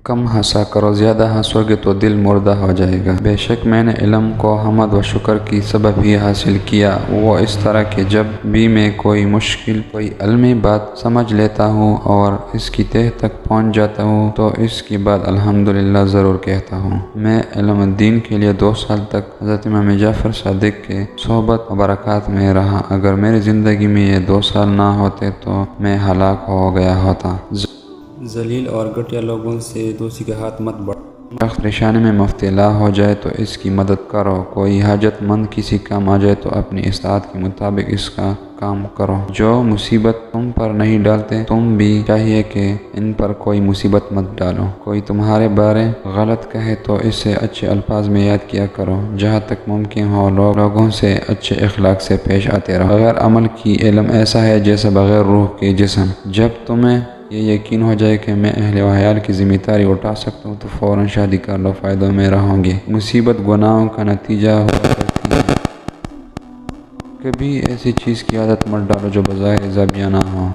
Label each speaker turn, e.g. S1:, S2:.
S1: کم ہنسا کرو، زیادہ ہنسو گے تو دل مردہ ہو جائے گا۔ بے شک میں نے علم کو حمد و شکر کی سبب ہی حاصل کیا، وہ اس طرح کہ جب بھی میں کوئی مشکل کوئی علمی بات سمجھ لیتا ہوں اور اس کی تہہ تک پہنچ جاتا ہوں تو اس کے بعد الحمدللہ ضرور کہتا ہوں۔ میں علم الدین کے لیے 2 سال تک حضرت امام جعفر صادق کے صحبت و برکات میں رہا۔ اگر میری زندگی میں یہ 2 سال نہ ہوتے تو میں ہلاک ہو گیا ہوتا۔ ذلیل اور گھٹیا لوگوں سے دوستی کے ہاتھ مت بڑھاؤ۔ شخص پریشانی میں مبتلا ہو جائے تو اس کی مدد کرو، کوئی حاجت مند کسی کام آ جائے تو اپنی استطاعت کے مطابق اس کا کام کرو۔ جو مصیبت تم پر نہیں ڈالتے تم بھی چاہیے کہ ان پر کوئی مصیبت مت ڈالو۔ کوئی تمہارے بارے غلط کہے تو اسے اچھے الفاظ میں یاد کیا کرو۔ جہاں تک ممکن ہو لوگوں سے اچھے اخلاق سے پیش آتے رہو۔ بغیر عمل کی علم ایسا ہے جیسے بغیر روح کے جسم۔ جب تمہیں یہ یقین ہو جائے کہ میں اہل و عیال کی ذمہ داری اٹھا سکتا ہوں تو فوراً شادی کر لو، فائدوں میں رہو گے۔ مصیبت گناہوں کا نتیجہ ہوا کرتی ہے۔ کبھی ایسی چیز کی عادت مت ڈالو جو بظاہر ایجابیہ نہ ہو۔